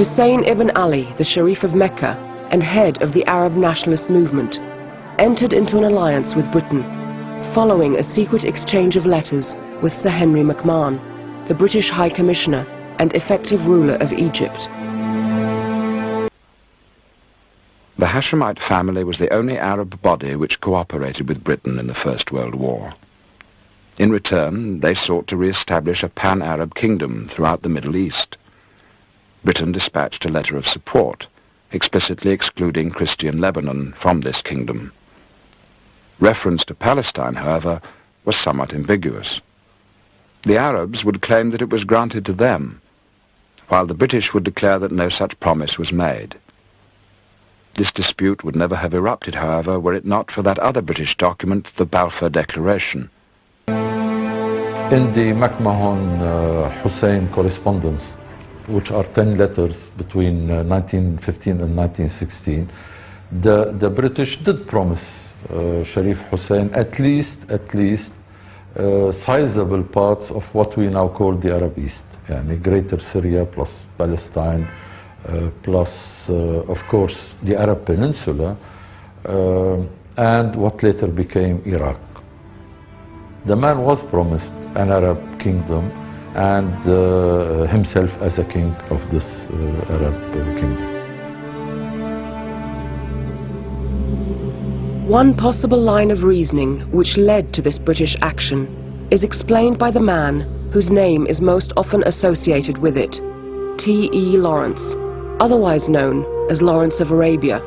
Hussein ibn Ali, the Sharif of Mecca and head of the Arab nationalist movement, entered into an alliance with Britain, following a secret exchange of letters with Sir Henry McMahon, the British High Commissioner and effective ruler of Egypt. The Hashemite family was the only Arab body which cooperated with Britain in the First World War. In return, they sought to re-establish a pan-Arab kingdom throughout the Middle East. Britain dispatched a letter of support, explicitly excluding Christian Lebanon from this kingdom. Reference to Palestine, however, was somewhat ambiguous. The Arabs would claim that it was granted to them, while the British would declare that no such promise was made. This dispute would never have erupted, however, were it not for that other British document, the Balfour Declaration. In the McMahon-Hussein correspondence, which are 10 letters between 1915 and 1916, the British did promise Sharif Hussein at least sizable parts of what we now call the Arab East, yani Greater Syria plus Palestine, plus, of course, the Arab Peninsula, and what later became Iraq. The man was promised an Arab kingdom and himself as a king of this Arab kingdom. One possible line of reasoning which led to this British action is explained by the man whose name is most often associated with it, T.E. Lawrence, otherwise known as Lawrence of Arabia.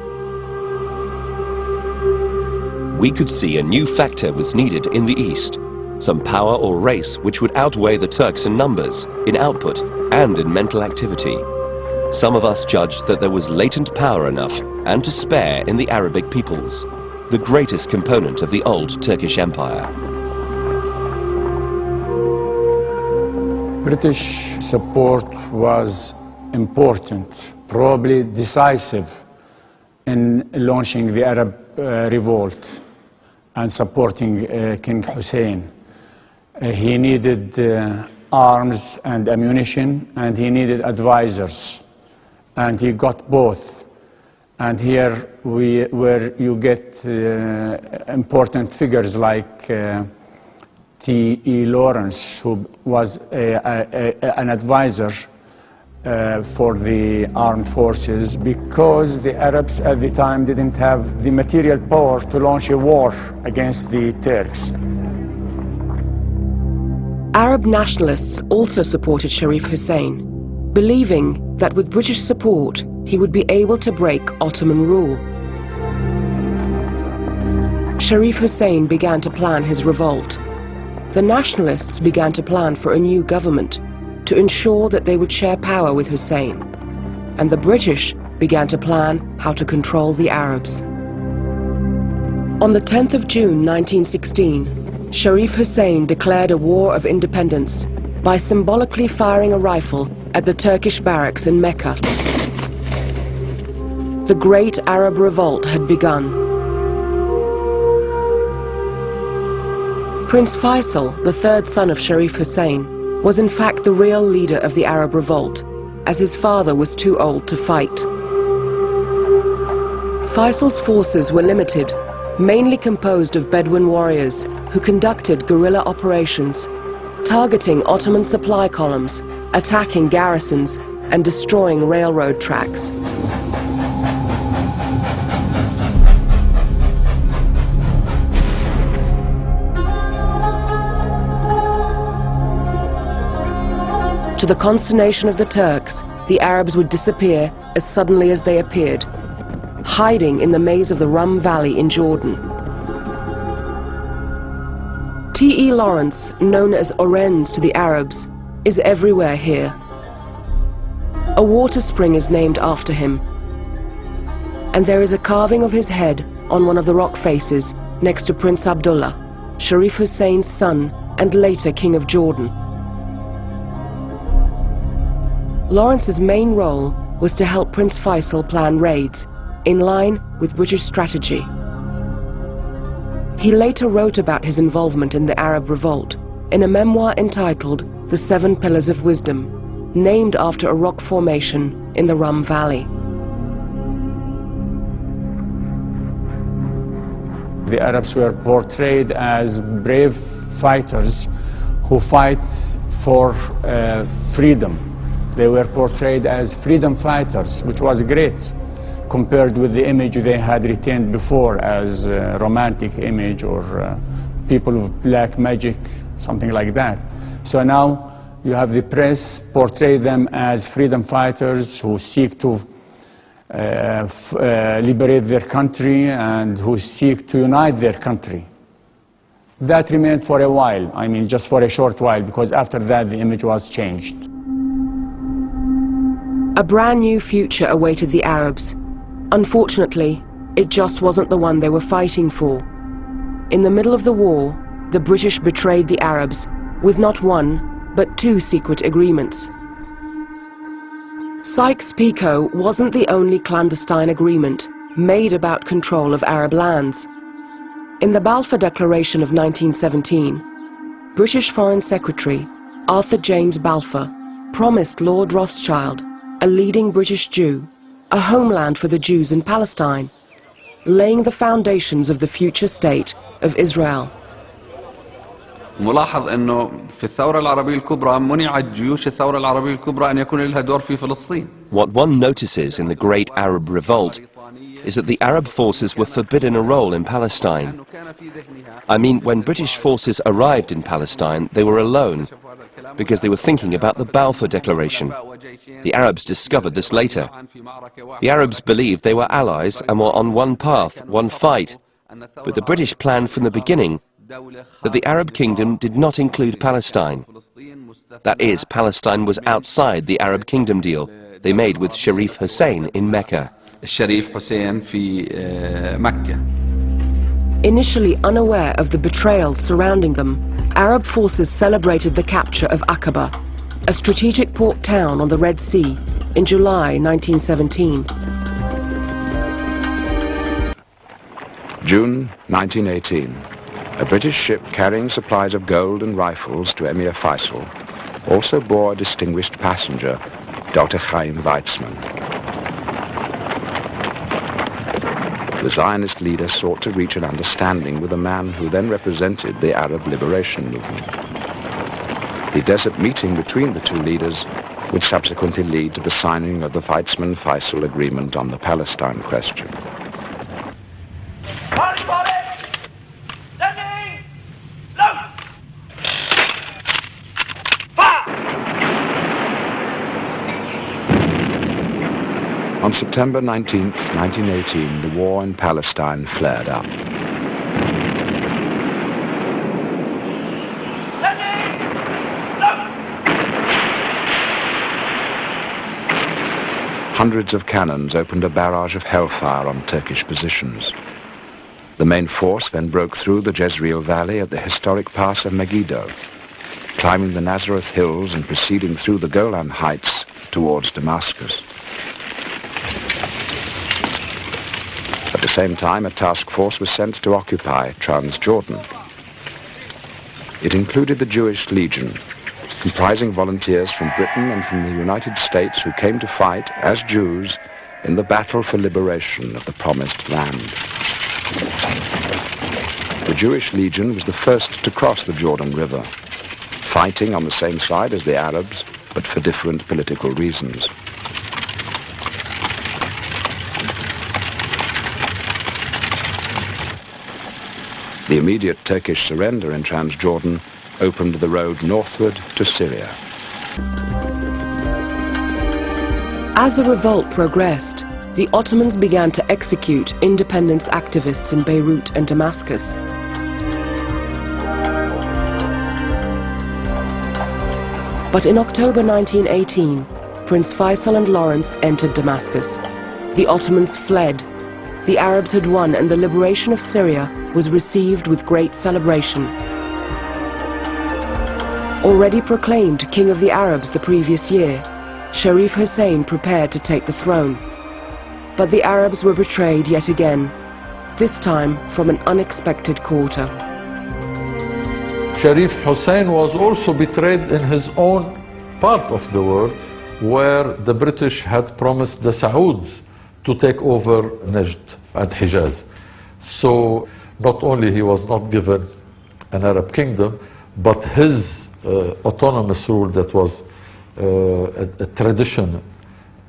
We could see a new factor was needed in the East, some power or race which would outweigh the Turks in numbers, in output, and in mental activity. Some of us judged that there was latent power enough and to spare in the Arabic peoples, the greatest component of the old Turkish Empire. British support was important, probably decisive in launching the Arab revolt and supporting King Hussein. He needed arms and ammunition, and he needed advisors, and he got both. And here where you get important figures like T.E. Lawrence, who was an advisor for the armed forces, because the Arabs at the time didn't have the material power to launch a war against the Turks. Arab nationalists also supported Sharif Hussein, believing that with British support he would be able to break Ottoman rule. Sharif Hussein began to plan his revolt. The nationalists began to plan for a new government to ensure that they would share power with Hussein, and the British began to plan how to control the Arabs. On the 10th of June 1916, Sharif Hussein declared a war of independence by symbolically firing a rifle at the Turkish barracks in Mecca. The Great Arab Revolt had begun. Prince Faisal, the third son of Sharif Hussein, was in fact the real leader of the Arab Revolt, as his father was too old to fight. Faisal's forces were limited, mainly composed of Bedouin warriors who conducted guerrilla operations, targeting Ottoman supply columns, attacking garrisons, and destroying railroad tracks. To the consternation of the Turks, the Arabs would disappear as suddenly as they appeared, hiding in the maze of the Rum Valley in Jordan. T.E. Lawrence, known as Orenz to the Arabs, is everywhere here. A water spring is named after him, and there is a carving of his head on one of the rock faces next to Prince Abdullah, Sharif Hussein's son and later King of Jordan. Lawrence's main role was to help Prince Faisal plan raids, in line with British strategy. He later wrote about his involvement in the Arab Revolt in a memoir entitled The Seven Pillars of Wisdom, named after a rock formation in the Rum Valley. The Arabs were portrayed as brave fighters who fight for freedom. They were portrayed as freedom fighters, which was great compared with the image they had retained before as a romantic image or people of black magic, something like that. So now you have the press portray them as freedom fighters who seek to liberate their country and who seek to unite their country. That remained for a while, I mean just for a short while, because after that the image was changed. A brand new future awaited the Arabs. Unfortunately, it just wasn't the one they were fighting for. In the middle of the war, the British betrayed the Arabs with not one, but two secret agreements. Sykes Picot wasn't the only clandestine agreement made about control of Arab lands. In the Balfour Declaration of 1917, British Foreign Secretary Arthur James Balfour promised Lord Rothschild, a leading British Jew, a homeland for the Jews in Palestine, laying the foundations of the future state of Israel. ملاحظ أنه في الثورة العربية الكبرى منعت جيوش الثورة العربية الكبرى أن يكون لها دور في فلسطين. What one notices in the Great Arab Revolt is that the Arab forces were forbidden a role in Palestine. I mean, when British forces arrived in Palestine, they were alone, because they were thinking about the Balfour Declaration. The Arabs discovered this later. The Arabs believed they were allies and were on one path, one fight. But the British planned from the beginning that the Arab kingdom did not include Palestine. That is, Palestine was outside the Arab kingdom deal they made with Sharif Hussein in Mecca. Initially unaware of the betrayals surrounding them, Arab forces celebrated the capture of Aqaba, a strategic port town on the Red Sea, in July 1917. June 1918. A British ship carrying supplies of gold and rifles to Emir Faisal also bore a distinguished passenger, Dr. Chaim Weizmann. The Zionist leader sought to reach an understanding with a man who then represented the Arab liberation movement. The desert meeting between the two leaders would subsequently lead to the signing of the Weizmann-Faisal Agreement on the Palestine question. On September 19, 1918, the war in Palestine flared up. Hundreds of cannons opened a barrage of hellfire on Turkish positions. The main force then broke through the Jezreel Valley at the historic pass of Megiddo, climbing the Nazareth Hills and proceeding through the Golan Heights towards Damascus. At the same time, a task force was sent to occupy Transjordan. It included the Jewish Legion, comprising volunteers from Britain and from the United States who came to fight, as Jews, in the battle for liberation of the Promised Land. The Jewish Legion was the first to cross the Jordan River, fighting on the same side as the Arabs, but for different political reasons. The immediate Turkish surrender in Transjordan opened the road northward to Syria. As the revolt progressed, the Ottomans began to execute independence activists in Beirut and Damascus. But in October 1918, Prince Faisal and Lawrence entered Damascus. The Ottomans fled. The Arabs had won, and the liberation of Syria was received with great celebration. Already proclaimed King of the Arabs the previous year, Sharif Hussein prepared to take the throne. But the Arabs were betrayed yet again, this time from an unexpected quarter. Sharif Hussein was also betrayed in his own part of the world where the British had promised the Sauds to take over Najd and Hijaz. So not only he was not given an Arab kingdom, but his autonomous rule that was a tradition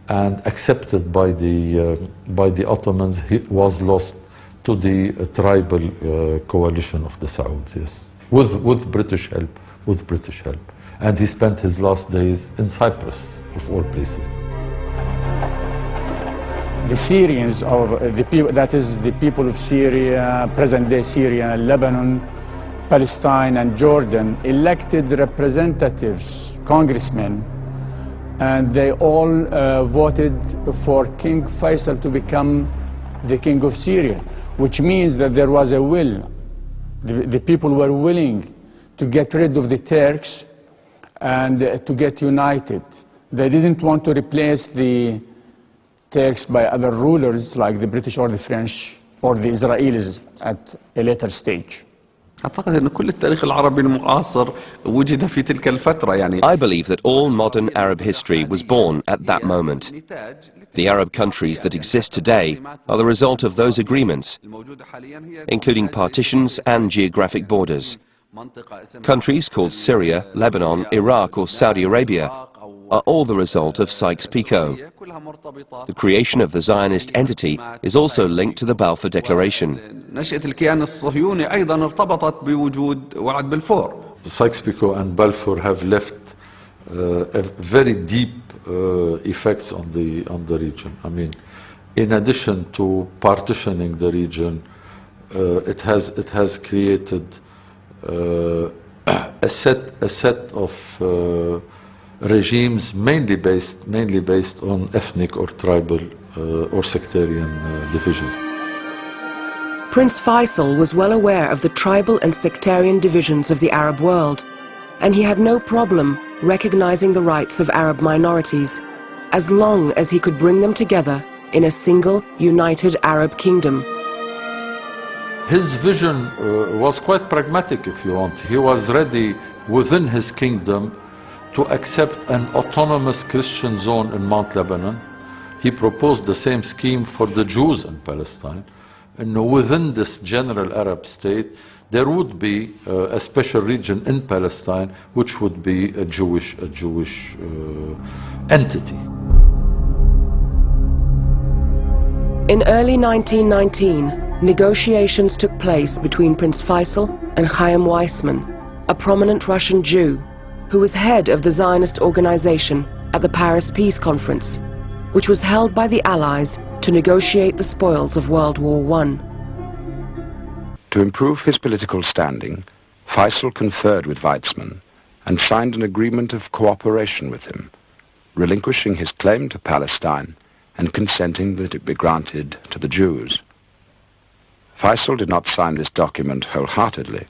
and accepted by the Ottomans, was lost to the tribal coalition of the Sauds, yes, with British help, and he spent his last days in Cyprus, of all places. The Syrians, or the people, that is the people of Syria, present-day Syria, Lebanon, Palestine, and Jordan, elected representatives, congressmen, and they all voted for King Faisal to become the king of Syria, which means that there was a will. The people were willing to get rid of the Turks and to get united. They didn't want to replace the Turks by other rulers like the British or the French or the Israelis at a later stage. أعتقد أن كل التاريخ العربي المعاصر وجد في تلك الفترة يعني. I believe that all modern Arab history was born at that moment. The Arab countries that exist today are the result of those agreements, including partitions and geographic borders. Countries called Syria, Lebanon, Iraq, or Saudi Arabia are all the result of Sykes-Picot. The creation of the Zionist entity is also linked to the Balfour Declaration. Sykes-Picot and Balfour have left very deep effects on the region. I mean, in addition to partitioning the region, it has created a set of regimes mainly based on ethnic or tribal or sectarian divisions. Prince Faisal was well aware of the tribal and sectarian divisions of the Arab world, and he had no problem recognizing the rights of Arab minorities, as long as he could bring them together in a single, united Arab kingdom. His vision was quite pragmatic, if you want. He was ready within his kingdom to accept an autonomous Christian zone in Mount Lebanon. He proposed the same scheme for the Jews in Palestine. And within this general Arab state, there would be a special region in Palestine which would be a Jewish entity. In early 1919, negotiations took place between Prince Faisal and Chaim Weizmann, a prominent Russian Jew who was head of the Zionist organization at the Paris Peace Conference, which was held by the Allies to negotiate the spoils of World War I. To improve his political standing, Faisal conferred with Weizmann and signed an agreement of cooperation with him, relinquishing his claim to Palestine and consenting that it be granted to the Jews. Faisal did not sign this document wholeheartedly.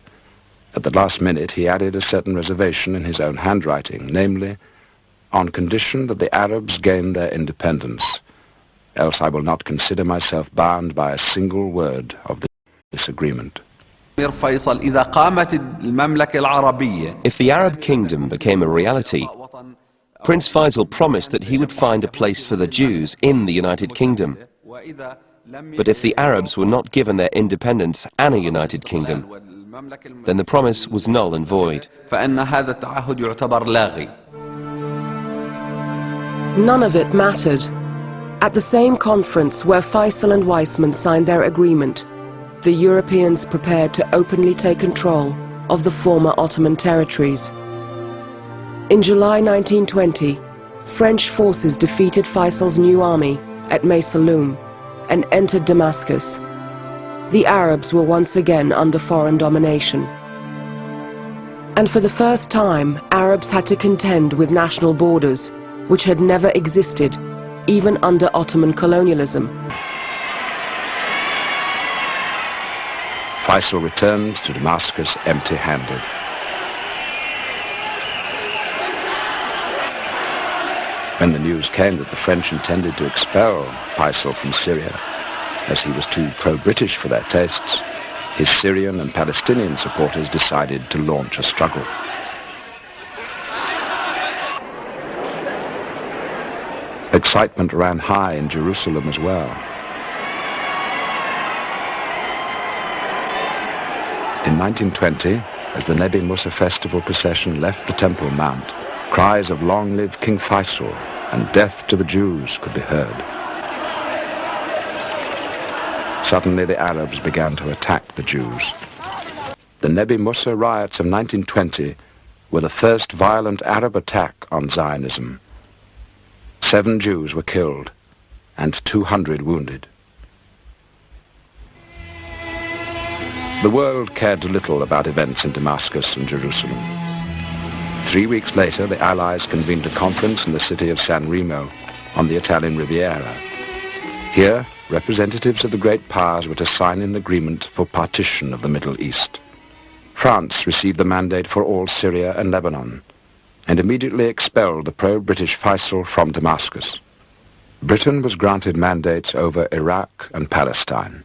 At the last minute, he added a certain reservation in his own handwriting, namely, on condition that the Arabs gain their independence, else I will not consider myself bound by a single word of this agreement. If the Arab kingdom became a reality, Prince Faisal promised that he would find a place for the Jews in the United Kingdom. But if the Arabs were not given their independence and a United Kingdom, then the promise was null and void. None of it mattered. At the same conference where Faisal and Weizmann signed their agreement, the Europeans prepared to openly take control of the former Ottoman territories. In July 1920, French forces defeated Faisal's new army at Maysalun and entered Damascus. The Arabs were once again under foreign domination. And for the first time, Arabs had to contend with national borders, which had never existed, even under Ottoman colonialism. Faisal returned to Damascus empty-handed. When the news came that the French intended to expel Faisal from Syria, as he was too pro-British for their tastes, his Syrian and Palestinian supporters decided to launch a struggle. Excitement ran high in Jerusalem as well. In 1920, as the Nebi Musa festival procession left the Temple Mount, cries of "Long live King Faisal" and "Death to the Jews" could be heard. Suddenly the Arabs began to attack the Jews. The Nebi Musa riots of 1920 were the first violent Arab attack on Zionism. 7 Jews were killed and 200 wounded. The world cared little about events in Damascus and Jerusalem. 3 weeks later, the Allies convened a conference in the city of San Remo on the Italian Riviera. Here, representatives of the great powers were to sign an agreement for partition of the Middle East. France received the mandate for all Syria and Lebanon, and immediately expelled the pro-British Faisal from Damascus. Britain was granted mandates over Iraq and Palestine,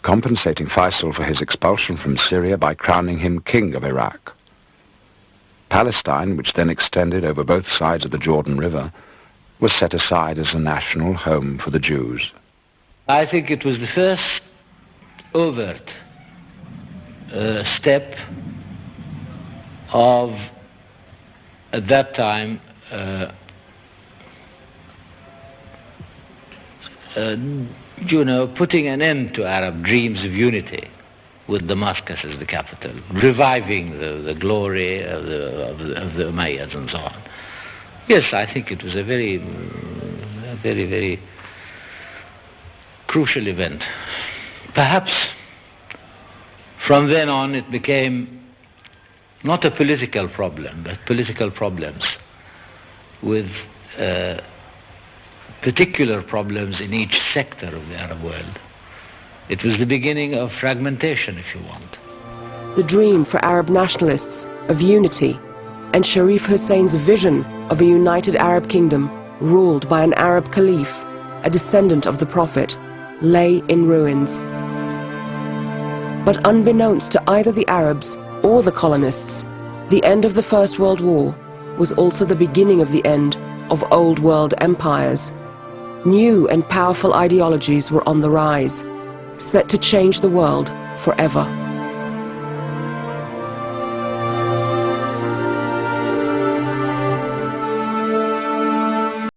compensating Faisal for his expulsion from Syria by crowning him king of Iraq. Palestine, which then extended over both sides of the Jordan River, was set aside as a national home for the Jews. I think it was the first overt step of, at that time, putting an end to Arab dreams of unity with Damascus as the capital, reviving the glory of the Umayyads and so on. Yes, I think it was a very, very crucial event. Perhaps from then on it became not a political problem, but political problems with particular problems in each sector of the Arab world. It was the beginning of fragmentation, if you want. The dream for Arab nationalists of unity and Sharif Hussein's vision of a united Arab kingdom ruled by an Arab caliph, a descendant of the Prophet, lay in ruins. But unbeknownst to either the Arabs or the colonists, the end of the First World War was also the beginning of the end of old world empires. New and powerful ideologies were on the rise, set to change the world forever.